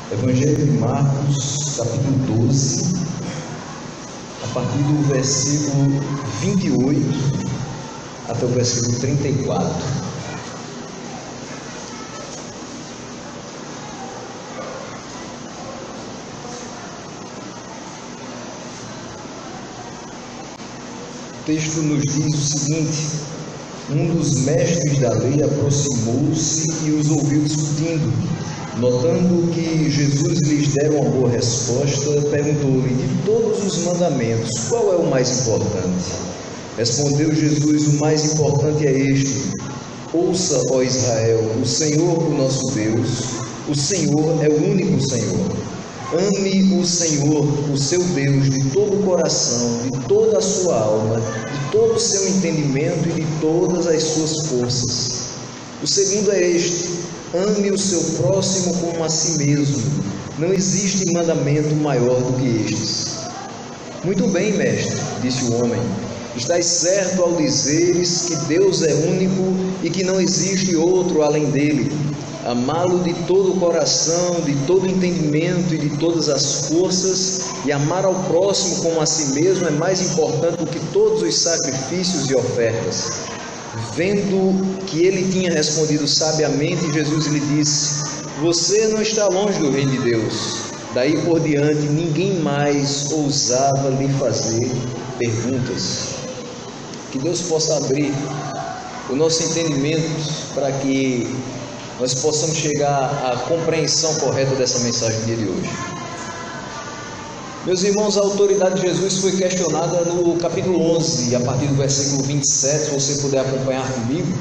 Evangelho de Marcos, capítulo 12, a partir do versículo 28 até o versículo 34. O texto nos diz o seguinte: um dos mestres da lei aproximou-se e os ouviu discutindo. Notando que Jesus lhes dera uma boa resposta, perguntou-lhe: de todos os mandamentos, qual é o mais importante? Respondeu Jesus: o mais importante é este: ouça, ó Israel, o Senhor, o nosso Deus, o Senhor é o único Senhor. Ame o Senhor, o seu Deus, de todo o coração, de toda a sua alma, de todo o seu entendimento e de todas as suas forças. O segundo é este: ame o seu próximo como a si mesmo. Não existe mandamento maior do que estes. Muito bem, mestre, disse o homem. Estás certo ao dizeres que Deus é único e que não existe outro além dele. Amá-lo de todo o coração, de todo o entendimento e de todas as forças, e amar ao próximo como a si mesmo é mais importante do que todos os sacrifícios e ofertas. Vendo que ele tinha respondido sabiamente, Jesus lhe disse: você não está longe do reino de Deus. Daí por diante ninguém mais ousava lhe fazer perguntas. Que Deus possa abrir o nosso entendimento para que nós possamos chegar à compreensão correta dessa mensagem do dia de hoje. Meus irmãos, a autoridade de Jesus foi questionada no capítulo 11, a partir do versículo 27, se você puder acompanhar comigo.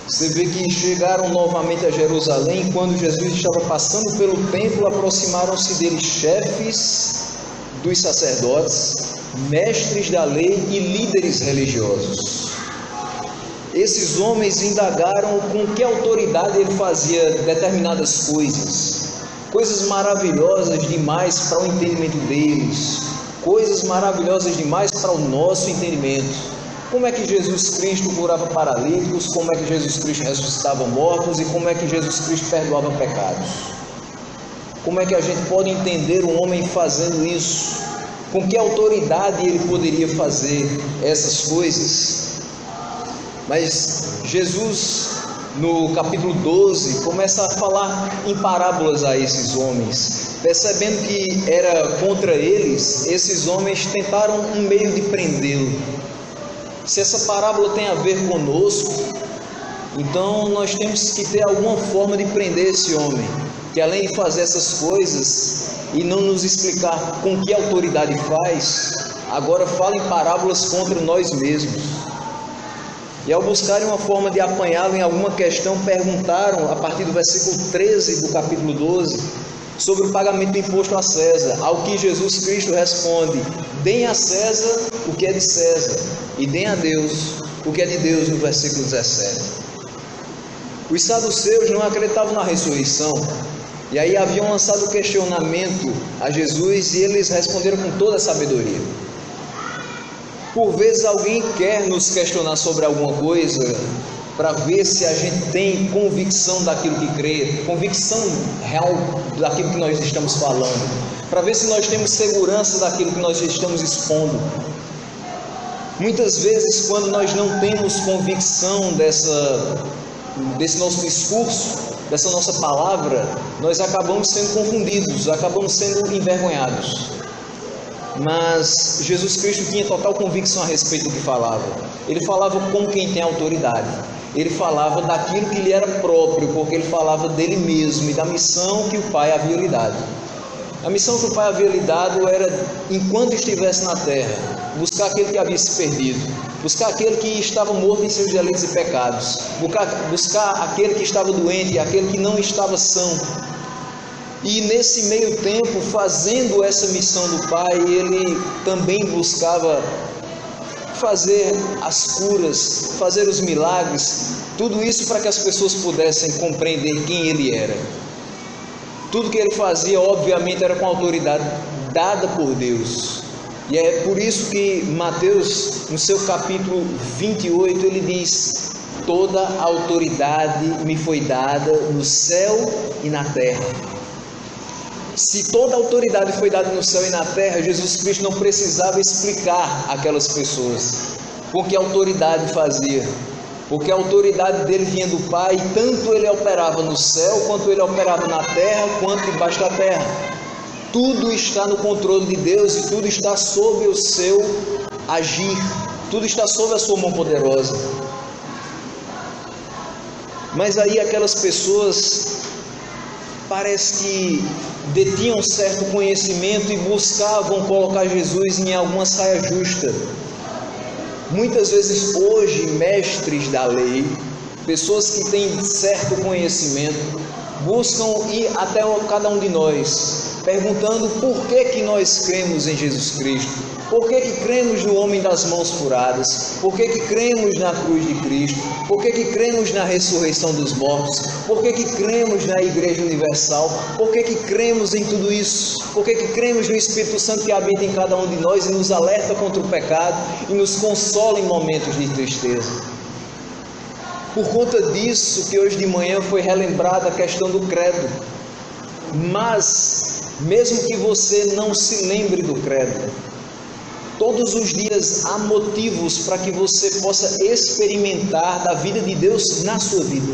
Você vê que chegaram novamente a Jerusalém. Quando Jesus estava passando pelo templo, aproximaram-se dele chefes dos sacerdotes, mestres da lei e líderes religiosos. Esses homens indagaram com que autoridade ele fazia determinadas coisas maravilhosas demais para o entendimento deles, coisas maravilhosas demais para o nosso entendimento. Como é que Jesus Cristo curava paralíticos, como é que Jesus Cristo ressuscitava mortos e como é que Jesus Cristo perdoava pecados? Como é que a gente pode entender um homem fazendo isso? Com que autoridade ele poderia fazer essas coisas? Mas Jesus, no capítulo 12, começa a falar em parábolas a esses homens. Percebendo que era contra eles, esses homens tentaram um meio de prendê-lo. Se essa parábola tem a ver conosco, então nós temos que ter alguma forma de prender esse homem, que além de fazer essas coisas e não nos explicar com que autoridade faz, agora fala em parábolas contra nós mesmos. E ao buscarem uma forma de apanhá-lo em alguma questão, perguntaram, a partir do versículo 13 do capítulo 12, sobre o pagamento do imposto a César, ao que Jesus Cristo responde: deem a César o que é de César, e deem a Deus o que é de Deus, no versículo 17. Os saduceus não acreditavam na ressurreição, e aí haviam lançado o questionamento a Jesus, e eles responderam com toda a sabedoria. Por vezes alguém quer nos questionar sobre alguma coisa para ver se a gente tem convicção daquilo que crê, convicção real daquilo que nós estamos falando, para ver se nós temos segurança daquilo que nós estamos expondo. Muitas vezes, quando nós não temos convicção desse nosso discurso, dessa nossa palavra, nós acabamos sendo confundidos, acabamos sendo envergonhados. Mas Jesus Cristo tinha total convicção a respeito do que falava. Ele falava como quem tem autoridade. Ele falava daquilo que lhe era próprio, porque ele falava dele mesmo e da missão que o Pai havia lhe dado. A missão que o Pai havia lhe dado era, enquanto estivesse na terra, buscar aquele que havia se perdido, buscar aquele que estava morto em seus delitos e pecados, buscar aquele que estava doente e aquele que não estava são. E nesse meio tempo, fazendo essa missão do Pai, ele também buscava fazer as curas, fazer os milagres, tudo isso para que as pessoas pudessem compreender quem ele era. Tudo que ele fazia, obviamente, era com autoridade dada por Deus. E é por isso que Mateus, no seu capítulo 28, ele diz: toda a autoridade me foi dada no céu e na terra. se toda a autoridade foi dada no céu e na terra, Jesus Cristo não precisava explicar àquelas pessoas com que autoridade fazia, porque a autoridade dele vinha do Pai, e tanto ele operava no céu, quanto ele operava na terra, quanto debaixo da terra. Tudo está no controle de Deus e tudo está sob o seu agir, tudo está sob a sua mão poderosa. Mas aí aquelas pessoas parece que detinham certo conhecimento e buscavam colocar Jesus em alguma saia justa. Muitas vezes hoje, mestres da lei, pessoas que têm certo conhecimento, buscam ir até cada um de nós, perguntando por que nós cremos em Jesus Cristo, por que cremos no homem das mãos furadas, por que cremos na cruz de Cristo, por que cremos na ressurreição dos mortos, por que cremos na Igreja Universal, por que cremos em tudo isso, por que cremos no Espírito Santo que habita em cada um de nós e nos alerta contra o pecado e nos consola em momentos de tristeza. Por conta disso que hoje de manhã foi relembrada a questão do credo. Mas, mesmo que você não se lembre do credo, todos os dias há motivos para que você possa experimentar da vida de Deus na sua vida.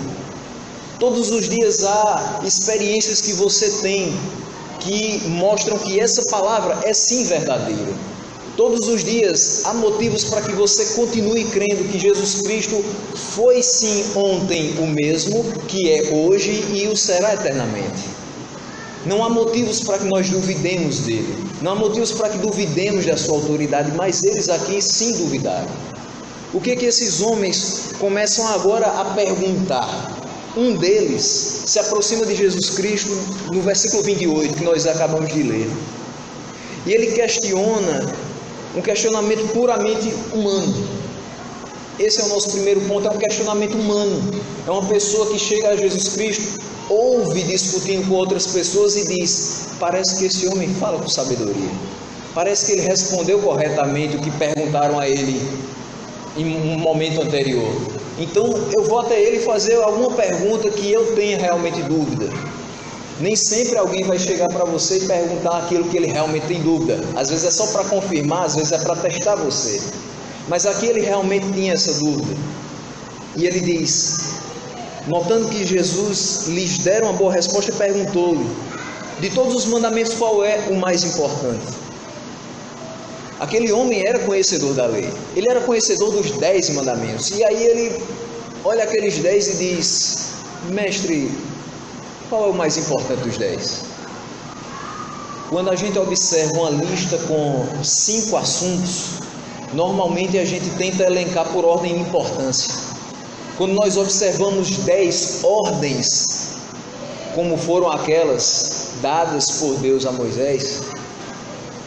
Todos os dias há experiências que você tem que mostram que essa palavra é sim verdadeira. Todos os dias há motivos para que você continue crendo que Jesus Cristo foi sim ontem o mesmo, que é hoje e o será eternamente. Não há motivos para que nós duvidemos dele, não há motivos para que duvidemos da sua autoridade, mas eles aqui sim duvidaram. O que esses homens começam agora a perguntar? Um deles se aproxima de Jesus Cristo no versículo 28, que nós acabamos de ler. E ele questiona um questionamento puramente humano. Esse é o nosso primeiro ponto, é um questionamento humano. É uma pessoa que chega a Jesus Cristo, ouve discutindo com outras pessoas e diz: parece que esse homem fala com sabedoria. Parece que ele respondeu corretamente o que perguntaram a ele em um momento anterior. Então eu vou até ele fazer alguma pergunta que eu tenha realmente dúvida. Nem sempre alguém vai chegar para você e perguntar aquilo que ele realmente tem dúvida. Às vezes é só para confirmar, às vezes é para testar você. Mas aqui ele realmente tinha essa dúvida. E ele diz, notando que Jesus lhes deram uma boa resposta, perguntou-lhe: de todos os mandamentos, qual é o mais importante? Aquele homem era conhecedor da lei. Ele era conhecedor dos 10 mandamentos. E aí ele olha aqueles 10 e diz: mestre, qual é o mais importante dos 10? Quando a gente observa uma lista com 5 assuntos, normalmente a gente tenta elencar por ordem de importância. Quando nós observamos 10 ordens, como foram aquelas dadas por Deus a Moisés,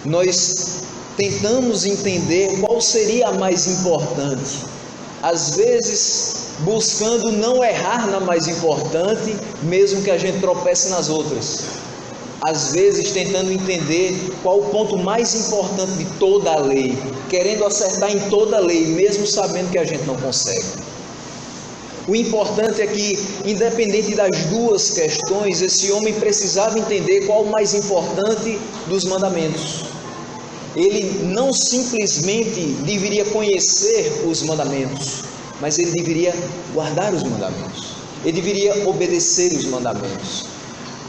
nós tentamos entender qual seria a mais importante. Às vezes, buscando não errar na mais importante, mesmo que a gente tropece nas outras. Às vezes tentando entender qual o ponto mais importante de toda a lei, querendo acertar em toda a lei, mesmo sabendo que a gente não consegue. O importante é que, independente das duas questões, esse homem precisava entender qual o mais importante dos mandamentos. Ele não simplesmente deveria conhecer os mandamentos, mas ele deveria guardar os mandamentos. Ele deveria obedecer os mandamentos.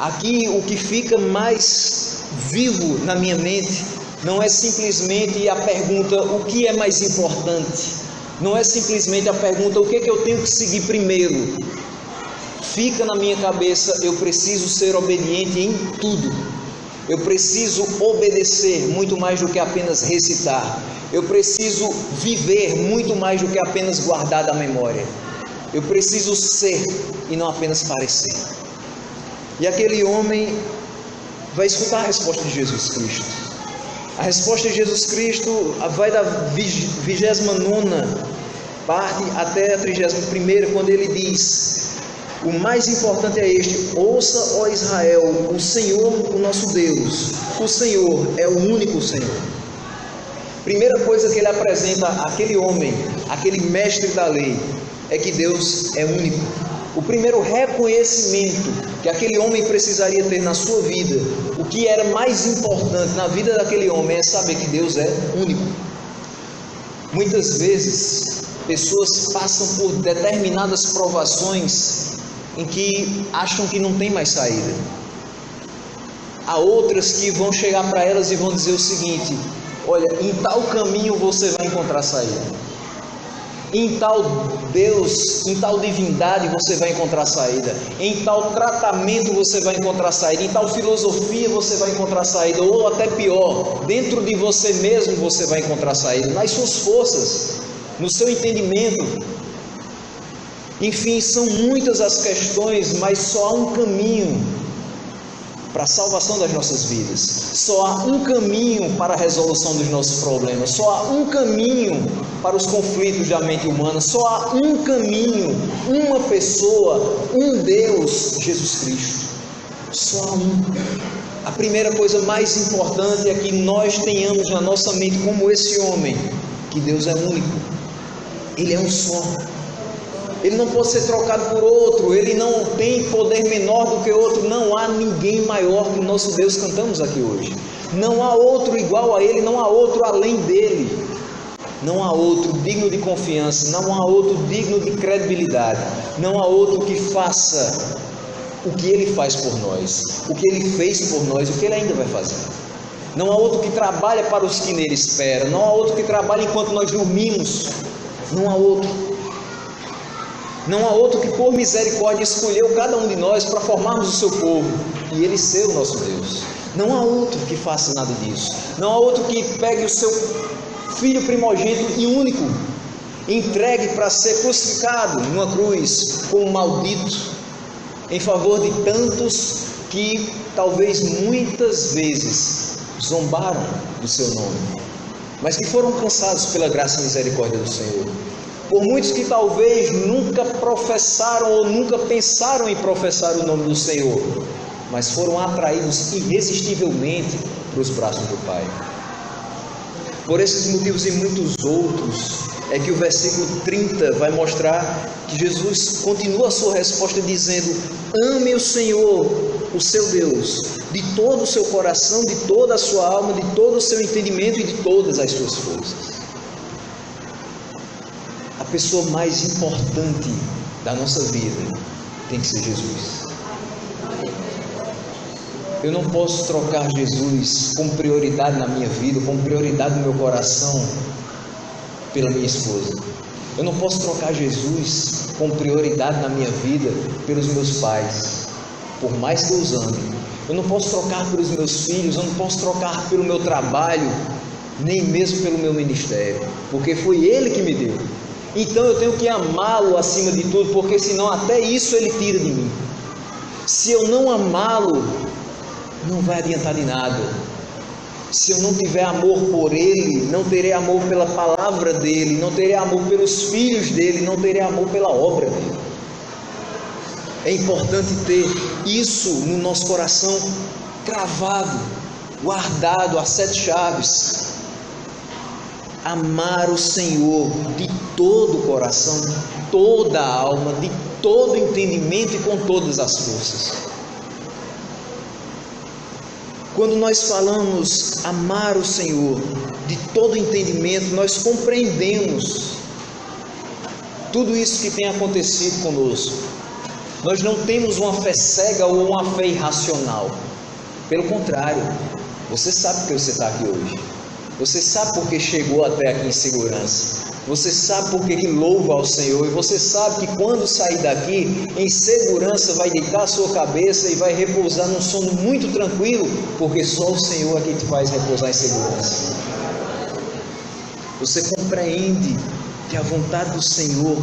Aqui o que fica mais vivo na minha mente não é simplesmente a pergunta: o que é mais importante? Não é simplesmente a pergunta: o que é que eu tenho que seguir primeiro? Fica na minha cabeça: eu preciso ser obediente em tudo. Eu preciso obedecer muito mais do que apenas recitar. Eu preciso viver muito mais do que apenas guardar da memória. Eu preciso ser e não apenas parecer. E aquele homem vai escutar a resposta de Jesus Cristo. A resposta de Jesus Cristo vai da 29ª parte até a 31ª, quando ele diz: o mais importante é este: ouça, ó Israel, o Senhor, o nosso Deus, o Senhor é o único Senhor. Primeira coisa que ele apresenta àquele homem, aquele mestre da lei, é que Deus é único. O primeiro reconhecimento que aquele homem precisaria ter na sua vida, o que era mais importante na vida daquele homem é saber que Deus é único. Muitas vezes, pessoas passam por determinadas provações em que acham que não tem mais saída. Há outras que vão chegar para elas e vão dizer o seguinte: olha, em tal caminho você vai encontrar saída. Em tal Deus, em tal divindade você vai encontrar saída. Em tal tratamento você vai encontrar saída. Em tal filosofia você vai encontrar saída. Ou até pior, dentro de você mesmo você vai encontrar saída. Nas suas forças, no seu entendimento. Enfim, são muitas as questões, mas só há um caminho para a salvação das nossas vidas. Só há um caminho para a resolução dos nossos problemas. Só há um caminho para os conflitos da mente humana. Só há um caminho, uma pessoa, um Deus, Jesus Cristo. Só há um. A primeira coisa mais importante é que nós tenhamos na nossa mente, como esse homem, que Deus é único. Ele é um só. Ele não pode ser trocado por outro, ele não tem poder menor do que outro, não há ninguém maior que o nosso Deus, cantamos aqui hoje. Não há outro igual a ele, não há outro além dele. Não há outro digno de confiança, não há outro digno de credibilidade, não há outro que faça o que ele faz por nós, o que ele fez por nós, o que ele ainda vai fazer. Não há outro que trabalha para os que nele esperam, não há outro que trabalha enquanto nós dormimos, não há outro. Não há outro que por misericórdia escolheu cada um de nós para formarmos o seu povo e ele ser o nosso Deus. Não há outro que faça nada disso. Não há outro que pegue o seu filho primogênito e único, entregue para ser crucificado numa cruz como maldito, em favor de tantos que talvez muitas vezes zombaram do seu nome, mas que foram alcançados pela graça e misericórdia do Senhor. Por muitos que talvez nunca professaram ou nunca pensaram em professar o nome do Senhor, mas foram atraídos irresistivelmente para os braços do Pai. Por esses motivos e muitos outros, é que o versículo 30 vai mostrar que Jesus continua a sua resposta dizendo: ame o Senhor, o seu Deus, de todo o seu coração, de toda a sua alma, de todo o seu entendimento e de todas as suas forças. A pessoa mais importante da nossa vida tem que ser Jesus. Eu não posso trocar Jesus como prioridade na minha vida, como prioridade no meu coração, pela minha esposa. Eu não posso trocar Jesus como prioridade na minha vida pelos meus pais, por mais que eu os ame. Eu não posso trocar pelos meus filhos, eu não posso trocar pelo meu trabalho, nem mesmo pelo meu ministério, porque foi Ele que me deu. Então eu tenho que amá-lo acima de tudo, porque senão até isso Ele tira de mim. Se eu não amá-lo, não vai adiantar de nada. Se eu não tiver amor por Ele, não terei amor pela palavra dEle, não terei amor pelos filhos dEle, não terei amor pela obra dEle. É importante ter isso no nosso coração cravado, guardado a 7 chaves. Amar o Senhor de todo o coração, toda a alma, de todo o entendimento e com todas as forças. Quando nós falamos amar o Senhor de todo o entendimento, nós compreendemos tudo isso que tem acontecido conosco. Nós não temos uma fé cega ou uma fé irracional. Pelo contrário, você sabe porque você está aqui hoje. Você sabe porque chegou até aqui em segurança. Você sabe porque que louva ao Senhor. E você sabe que quando sair daqui, em segurança, vai deitar a sua cabeça e vai repousar num sono muito tranquilo, porque só o Senhor é quem te faz repousar em segurança. Você compreende que a vontade do Senhor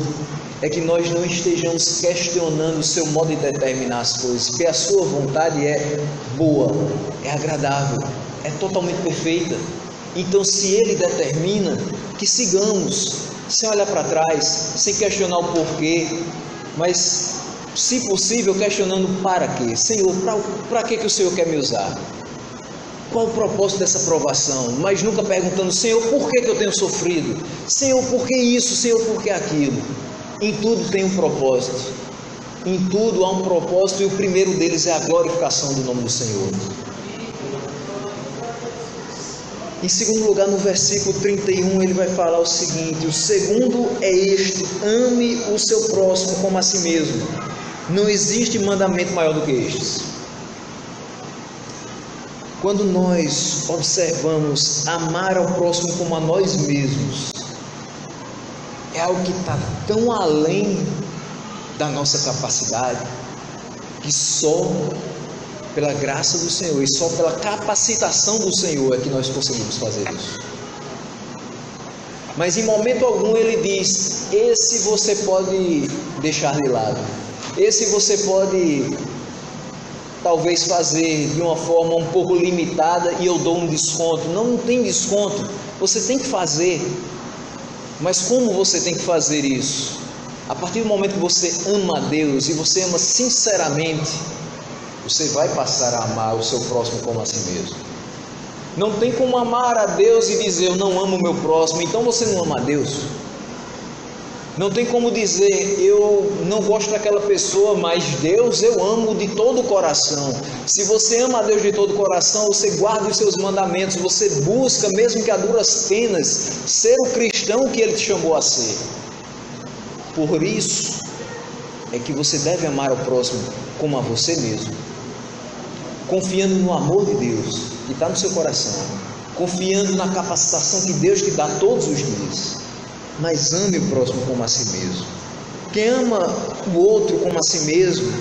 é que nós não estejamos questionando o seu modo de determinar as coisas, porque a sua vontade é boa, é agradável, é totalmente perfeita. Então, se Ele determina, que sigamos, sem olhar para trás, sem questionar o porquê, mas, se possível, questionando para quê. Senhor, para que o Senhor quer me usar? Qual o propósito dessa provação? Mas nunca perguntando: Senhor, por que eu tenho sofrido? Senhor, por que isso? Senhor, por que aquilo? Em tudo tem um propósito. Em tudo há um propósito, e o primeiro deles é a glorificação do nome do Senhor. Em segundo lugar, no versículo 31, ele vai falar o seguinte: o segundo é este: ame o seu próximo como a si mesmo. Não existe mandamento maior do que estes. Quando nós observamos amar ao próximo como a nós mesmos, é algo que está tão além da nossa capacidade, que só pela graça do Senhor e só pela capacitação do Senhor é que nós conseguimos fazer isso. Mas em momento algum ele diz: esse você pode deixar de lado, esse você pode talvez fazer de uma forma um pouco limitada e eu dou um desconto. Não tem desconto, você tem que fazer. Mas como você tem que fazer isso? A partir do momento que você ama a Deus e você ama sinceramente, você vai passar a amar o seu próximo como a si mesmo. Não tem como amar a Deus e dizer: eu não amo o meu próximo, então você não ama a Deus. Não tem como dizer: eu não gosto daquela pessoa, mas Deus eu amo de todo o coração. Se você ama a Deus de todo o coração, você guarda os seus mandamentos, você busca, mesmo que a duras penas, ser o cristão que Ele te chamou a ser. Por isso é que você deve amar o próximo como a você mesmo, confiando no amor de Deus que está no seu coração, confiando na capacitação que Deus te dá todos os dias. Mas ame o próximo como a si mesmo. Quem ama o outro como a si mesmo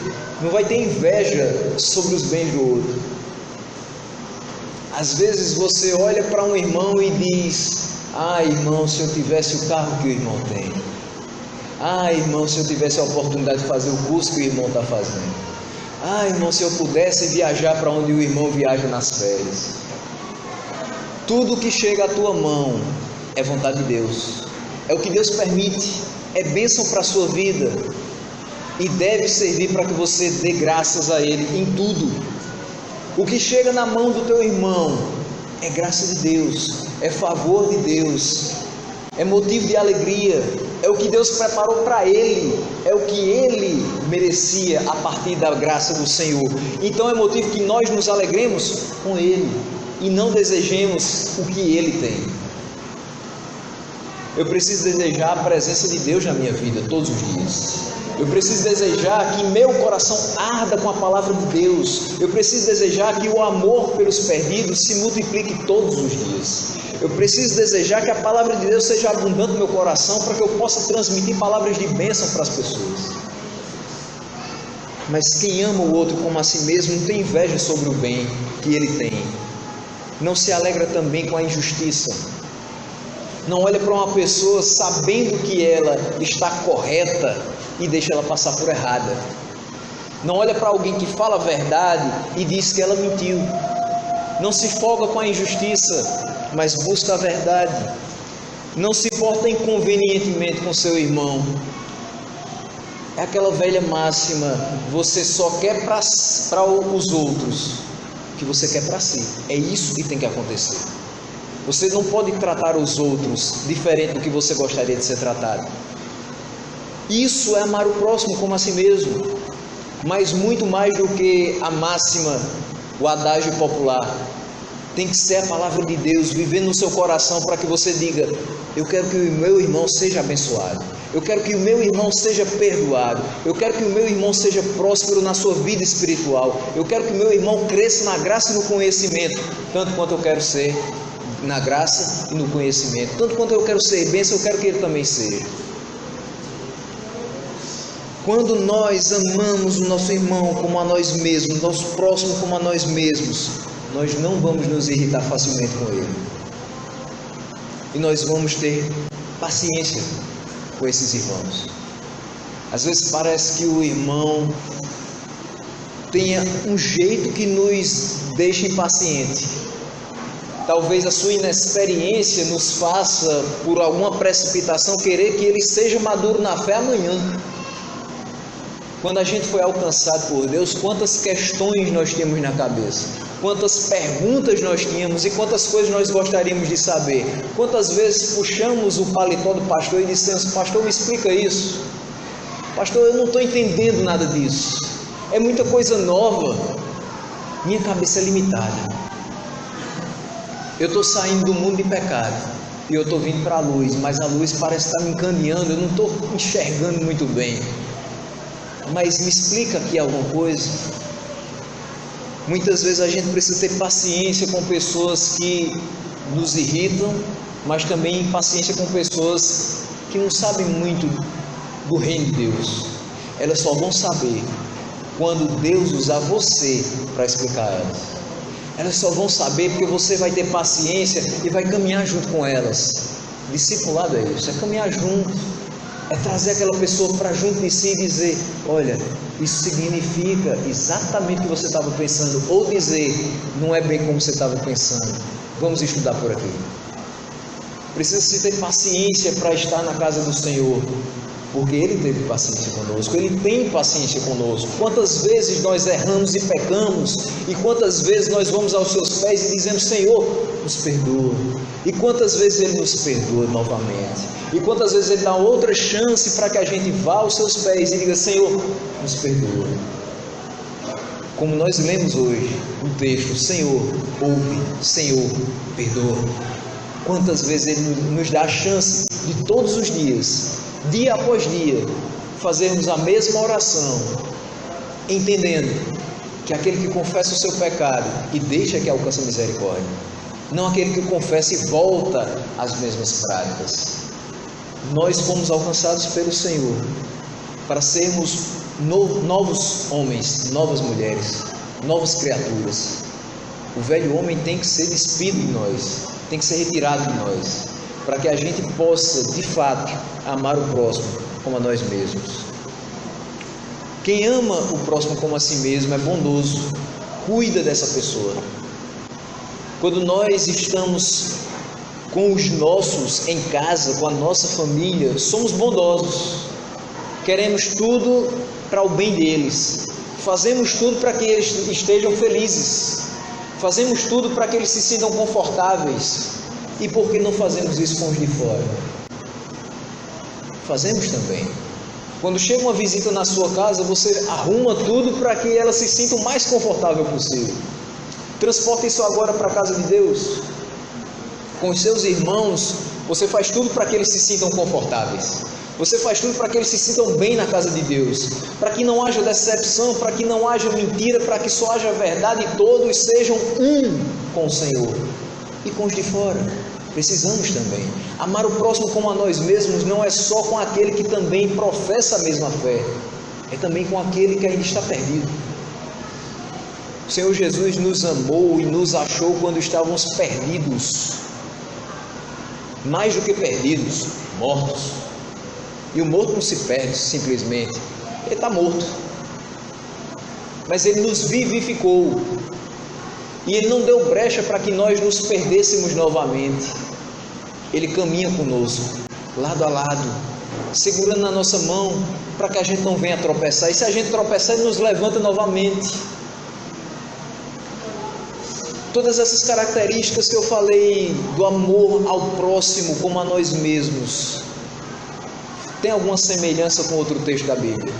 não vai ter inveja sobre os bens do outro. Às vezes você olha para um irmão e diz: ah, irmão, se eu tivesse o carro que o irmão tem. Ah, irmão, se eu tivesse a oportunidade de fazer o curso que o irmão está fazendo. Ah, irmão, se eu pudesse viajar para onde o irmão viaja nas férias. Tudo que chega à tua mão é vontade de Deus, é o que Deus permite, é bênção para a sua vida e deve servir para que você dê graças a Ele em tudo. O que chega na mão do teu irmão é graça de Deus, é favor de Deus, é motivo de alegria, é o que Deus preparou para ele, é o que ele merecia a partir da graça do Senhor. Então é motivo que nós nos alegremos com ele e não desejemos o que ele tem. Eu preciso desejar a presença de Deus na minha vida todos os dias. Eu preciso desejar que meu coração arda com a palavra de Deus. Eu preciso desejar que o amor pelos perdidos se multiplique todos os dias. Eu preciso desejar que a palavra de Deus seja abundante no meu coração para que eu possa transmitir palavras de bênção para as pessoas. Mas quem ama o outro como a si mesmo não tem inveja sobre o bem que ele tem. Não se alegra também com a injustiça. Não olha para uma pessoa sabendo que ela está correta e deixa ela passar por errada. Não olha para alguém que fala a verdade e diz que ela mentiu. Não se folga com a injustiça, mas busca a verdade. Não se porta inconvenientemente com seu irmão. É aquela velha máxima: você só quer para os outros o que você quer para si. É isso que tem que acontecer. Você não pode tratar os outros diferente do que você gostaria de ser tratado. Isso é amar o próximo como a si mesmo. Mas muito mais do que a máxima, o adágio popular, tem que ser a palavra de Deus vivendo no seu coração para que você diga: eu quero que o meu irmão seja abençoado, eu quero que o meu irmão seja perdoado, eu quero que o meu irmão seja próspero na sua vida espiritual, eu quero que o meu irmão cresça na graça e no conhecimento, tanto quanto eu quero ser na graça e no conhecimento, tanto quanto eu quero ser bênção, eu quero que ele também seja. Quando nós amamos o nosso irmão como a nós mesmos, nosso próximo como a nós mesmos, nós não vamos nos irritar facilmente com ele. E nós vamos ter paciência com esses irmãos. Às vezes parece que o irmão tenha um jeito que nos deixa impaciente. Talvez a sua inexperiência nos faça, por alguma precipitação, querer que ele seja maduro na fé amanhã. Quando a gente foi alcançado por Deus, quantas questões nós tínhamos na cabeça, quantas perguntas nós tínhamos e quantas coisas nós gostaríamos de saber. Quantas vezes puxamos o paletó do pastor e dissemos: pastor, me explica isso. Pastor, eu não estou entendendo nada disso. É muita coisa nova. Minha cabeça é limitada. Eu estou saindo do mundo de pecado e eu estou vindo para a luz, mas a luz parece estar me encaminhando, eu não estou enxergando muito bem. Mas me explica aqui alguma coisa. Muitas vezes a gente precisa ter paciência com pessoas que nos irritam, mas também paciência com pessoas que não sabem muito do reino de Deus. Elas só vão saber quando Deus usar você para explicar a elas. Elas só vão saber porque você vai ter paciência e vai caminhar junto com elas. Discipulado é isso, é caminhar junto, é trazer aquela pessoa para junto de si e dizer: olha, isso significa exatamente o que você estava pensando, ou dizer: não é bem como você estava pensando, vamos estudar por aqui. Precisa-se ter paciência para estar na casa do Senhor, porque Ele teve paciência conosco, Ele tem paciência conosco. Quantas vezes nós erramos e pecamos, e quantas vezes nós vamos aos seus pés e dizemos: Senhor, nos perdoa. E quantas vezes Ele nos perdoa novamente, e quantas vezes Ele dá outra chance para que a gente vá aos seus pés e diga: Senhor, nos perdoa. Como nós lemos hoje no texto: Senhor, ouve, Senhor, perdoa. Quantas vezes Ele nos dá a chance de todos os dias, dia após dia, fazermos a mesma oração, entendendo que aquele que confessa o seu pecado e deixa que alcança a misericórdia, não aquele que confessa e volta às mesmas práticas. Nós fomos alcançados pelo Senhor para sermos novos homens, novas mulheres, novas criaturas. O velho homem tem que ser despido de nós, tem que ser retirado de nós, para que a gente possa, de fato, amar o próximo como a nós mesmos. Quem ama o próximo como a si mesmo é bondoso, cuida dessa pessoa. Quando nós estamos com os nossos em casa, com a nossa família, somos bondosos, queremos tudo para o bem deles, fazemos tudo para que eles estejam felizes, fazemos tudo para que eles se sintam confortáveis. E por que não fazemos isso com os de fora? Fazemos também. Quando chega uma visita na sua casa, você arruma tudo para que ela se sinta o mais confortável possível. Transporta isso agora para a casa de Deus. Com os seus irmãos, você faz tudo para que eles se sintam confortáveis. Você faz tudo para que eles se sintam bem na casa de Deus, para que não haja decepção, para que não haja mentira, para que só haja verdade e todos sejam um com o Senhor. E com os de fora, precisamos também. Amar o próximo como a nós mesmos não é só com aquele que também professa a mesma fé, é também com aquele que ainda está perdido. O Senhor Jesus nos amou e nos achou quando estávamos perdidos, mais do que perdidos, mortos. E o morto não se perde simplesmente, ele está morto, mas Ele nos vivificou. E Ele não deu brecha para que nós nos perdêssemos novamente. Ele caminha conosco, lado a lado, segurando na nossa mão, para que a gente não venha tropeçar. E se a gente tropeçar, Ele nos levanta novamente. Todas essas características que eu falei do amor ao próximo como a nós mesmos, tem alguma semelhança com outro texto da Bíblia.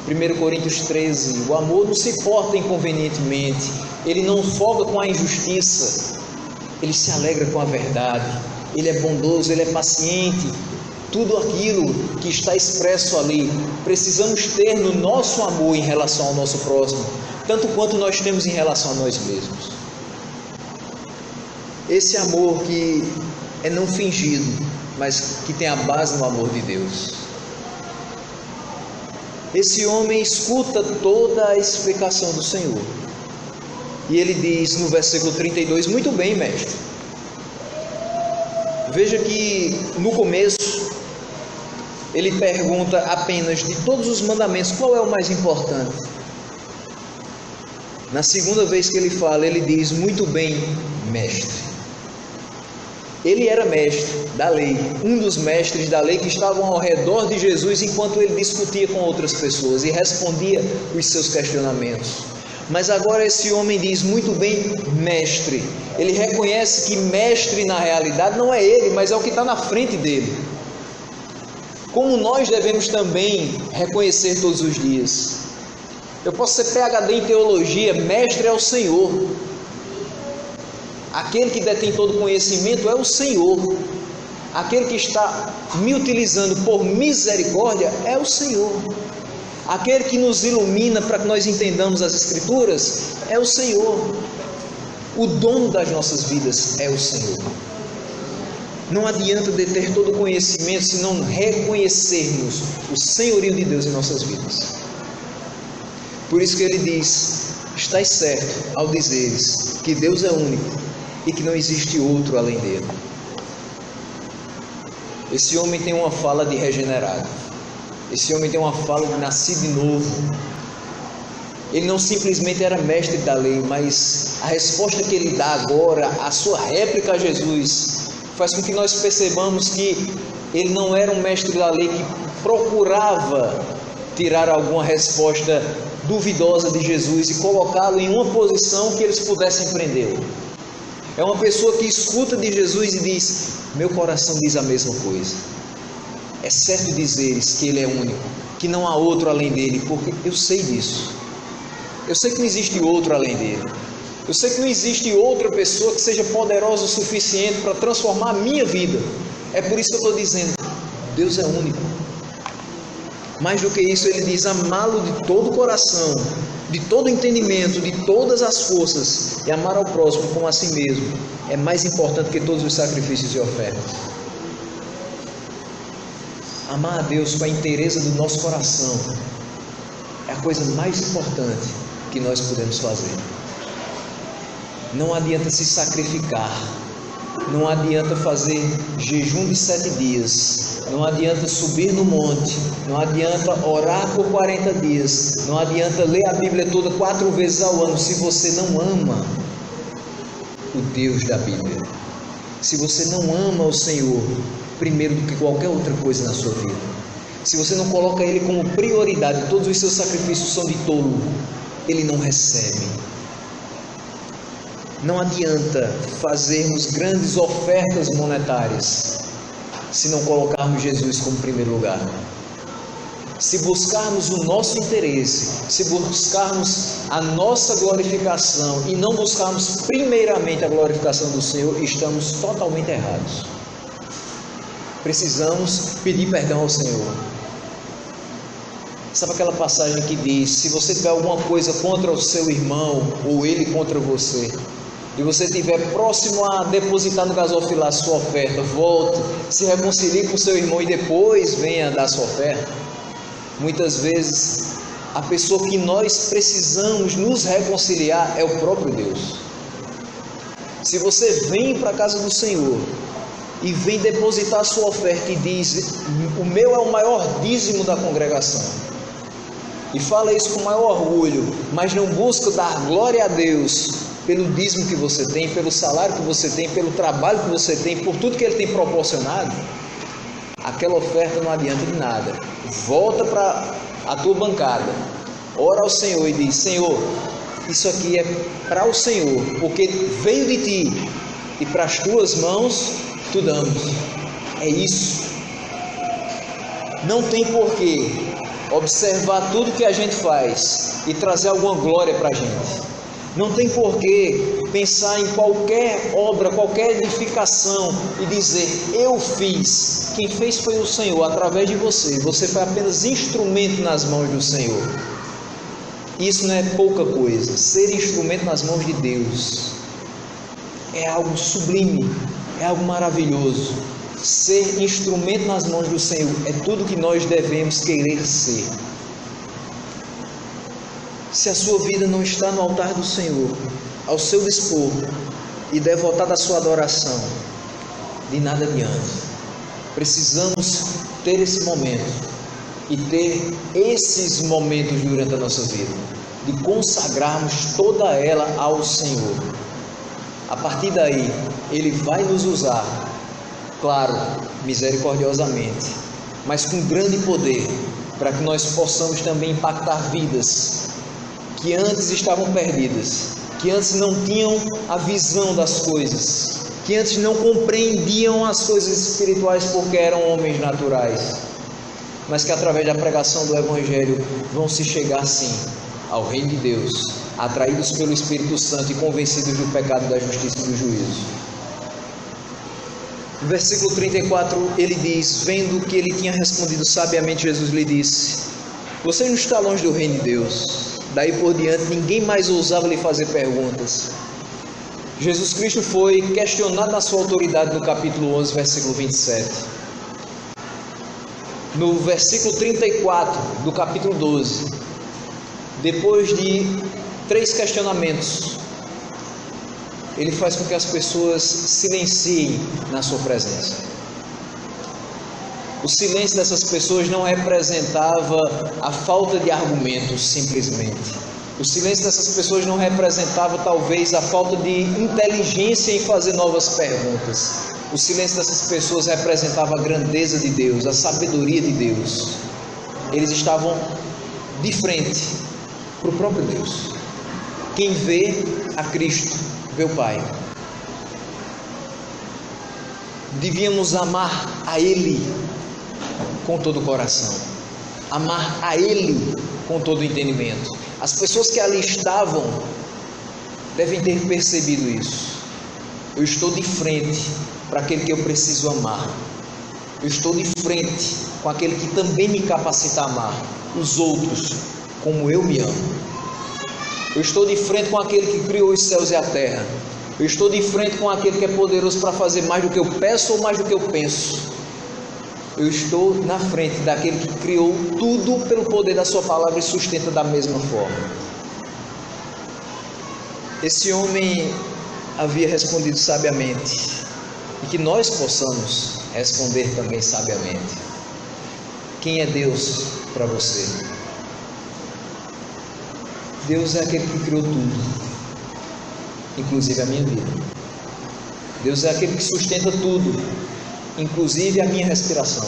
1 Coríntios 13, o amor não se porta inconvenientemente, ele não folga com a injustiça, ele se alegra com a verdade, ele é bondoso, ele é paciente. Tudo aquilo que está expresso ali, precisamos ter no nosso amor em relação ao nosso próximo, tanto quanto nós temos em relação a nós mesmos. Esse amor que é não fingido, mas que tem a base no amor de Deus. Esse homem escuta toda a explicação do Senhor. E ele diz no versículo 32, muito bem, mestre. Veja que no começo, ele pergunta apenas de todos os mandamentos, qual é o mais importante? Na segunda vez que ele fala, ele diz, muito bem, mestre. Ele era mestre da lei, um dos mestres da lei que estavam ao redor de Jesus enquanto ele discutia com outras pessoas e respondia os seus questionamentos. Mas agora esse homem diz, muito bem, mestre. Ele reconhece que mestre na realidade não é ele, mas é o que está na frente dele. como nós devemos também reconhecer todos os dias. Eu posso ser PhD em teologia, mestre é o Senhor. Aquele que detém todo conhecimento é o Senhor. Aquele que está me utilizando por misericórdia é o Senhor. Aquele que nos ilumina para que nós entendamos as Escrituras é o Senhor. O dono das nossas vidas é o Senhor. Não adianta deter todo conhecimento se não reconhecermos o senhorio de Deus em nossas vidas. Por isso que ele diz: estais certo ao dizeres que Deus é único e que não existe outro além dele. Esse homem tem uma fala de regenerado. Esse homem tem uma fala de nascido de novo. Ele não simplesmente era mestre da lei, mas a resposta que ele dá agora, a sua réplica a Jesus, faz com que nós percebamos que ele não era um mestre da lei que procurava tirar alguma resposta duvidosa de Jesus e colocá-lo em uma posição que eles pudessem prendê-lo. É uma pessoa que escuta de Jesus e diz: meu coração diz a mesma coisa. É certo dizeres que ele é único, que não há outro além dele, porque eu sei disso. Eu sei que não existe outro além dele. Eu sei que não existe outra pessoa que seja poderosa o suficiente para transformar a minha vida. É por isso que eu estou dizendo: Deus é único. Mais do que isso, ele diz: amá-lo de todo o coração, de todo o entendimento, de todas as forças, e amar ao próximo como a si mesmo é mais importante que todos os sacrifícios e ofertas. Amar a Deus com a inteireza do nosso coração é a coisa mais importante que nós podemos fazer. Não adianta se sacrificar, não adianta fazer jejum de 7 dias, não adianta subir no monte, não adianta orar por 40 dias, não adianta ler a Bíblia toda 4 vezes ao ano, se você não ama o Deus da Bíblia, se você não ama o Senhor primeiro do que qualquer outra coisa na sua vida, se você não coloca Ele como prioridade, todos os seus sacrifícios são de tolo, Ele não recebe. Não adianta fazermos grandes ofertas monetárias se não colocarmos Jesus como primeiro lugar. Se buscarmos o nosso interesse, se buscarmos a nossa glorificação e não buscarmos primeiramente a glorificação do Senhor, estamos totalmente errados. Precisamos pedir perdão ao Senhor. Sabe aquela passagem que diz: se você tiver alguma coisa contra o seu irmão ou ele contra você, e você estiver próximo a depositar no gasofilar sua oferta, volte, se reconcilie com o seu irmão e depois venha dar sua oferta. Muitas vezes a pessoa que nós precisamos nos reconciliar é o próprio Deus. Se você vem para a casa do Senhor e vem depositar sua oferta e diz: o meu é o maior dízimo da congregação, e fala isso com maior orgulho, mas não busca dar glória a Deus pelo dízimo que você tem, pelo salário que você tem, pelo trabalho que você tem, por tudo que Ele tem proporcionado, aquela oferta não adianta de nada. Volta para a tua bancada, ora ao Senhor e diz: Senhor, isso aqui é para o Senhor, porque veio de Ti, e para as Tuas mãos tu damos. É isso. Não tem porquê observar tudo que a gente faz e trazer alguma glória para a gente. Não tem porquê pensar em qualquer obra, qualquer edificação e dizer: eu fiz. Quem fez foi o Senhor através de você. Você foi apenas instrumento nas mãos do Senhor. Isso não é pouca coisa. Ser instrumento nas mãos de Deus é algo sublime, é algo maravilhoso. Ser instrumento nas mãos do Senhor é tudo que nós devemos querer ser. Se a sua vida não está no altar do Senhor, ao seu dispor e devotada à sua adoração, de nada adianta. Precisamos ter esse momento e ter esses momentos durante a nossa vida, de consagrarmos toda ela ao Senhor. A partir daí, Ele vai nos usar, claro, misericordiosamente, mas com grande poder, para que nós possamos também impactar vidas que antes estavam perdidas, que antes não tinham a visão das coisas, que antes não compreendiam as coisas espirituais porque eram homens naturais. mas que através da pregação do Evangelho vão se chegar sim ao reino de Deus, atraídos pelo Espírito Santo e convencidos do pecado, da justiça e do juízo. No versículo 34 ele diz: vendo que ele tinha respondido sabiamente, Jesus lhe disse: você não está longe do reino de Deus. Daí por diante ninguém mais ousava lhe fazer perguntas. Jesus Cristo foi questionado na sua autoridade no capítulo 11, versículo 27. No versículo 34 do capítulo 12, depois de 3 questionamentos, ele faz com que as pessoas silenciem na sua presença. O silêncio dessas pessoas não representava a falta de argumentos, simplesmente. O silêncio dessas pessoas não representava talvez a falta de inteligência em fazer novas perguntas. O silêncio dessas pessoas representava a grandeza de Deus, a sabedoria de Deus. Eles estavam de frente para o próprio Deus. Quem vê a Cristo, vê o Pai. Devíamos amar a Ele com todo o coração, amar a Ele com todo o entendimento. As pessoas que ali estavam devem ter percebido isso. Eu estou de frente para aquele que eu preciso amar. Eu estou de frente com aquele que também me capacita a amar os outros como eu me amo. Eu estou de frente com aquele que criou os céus e a terra. Eu estou de frente com aquele que é poderoso para fazer mais do que eu peço ou mais do que eu penso. Eu estou na frente daquele que criou tudo pelo poder da sua palavra e sustenta da mesma forma. Esse homem havia respondido sabiamente, e que nós possamos responder também sabiamente. Quem é Deus para você? Deus é aquele que criou tudo, inclusive a minha vida. Deus é aquele que sustenta tudo, inclusive a minha respiração.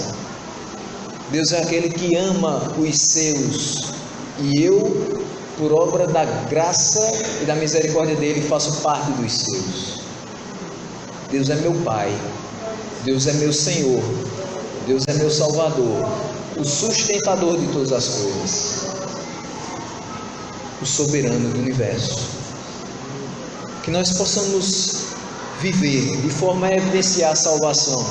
Deus é aquele que ama os seus, e eu, por obra da graça e da misericórdia dele, faço parte dos seus. Deus é meu Pai, Deus é meu Senhor, Deus é meu Salvador, o sustentador de todas as coisas, o soberano do universo. Que nós possamos viver de forma a evidenciar a salvação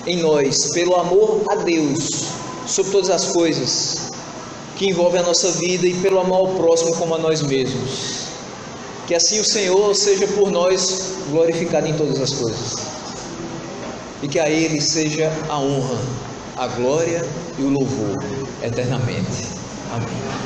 em nós, pelo amor a Deus sobre todas as coisas que envolvem a nossa vida, e pelo amor ao próximo como a nós mesmos. Que assim o Senhor seja por nós glorificado em todas as coisas, e que a Ele seja a honra, a glória e o louvor eternamente. Amém.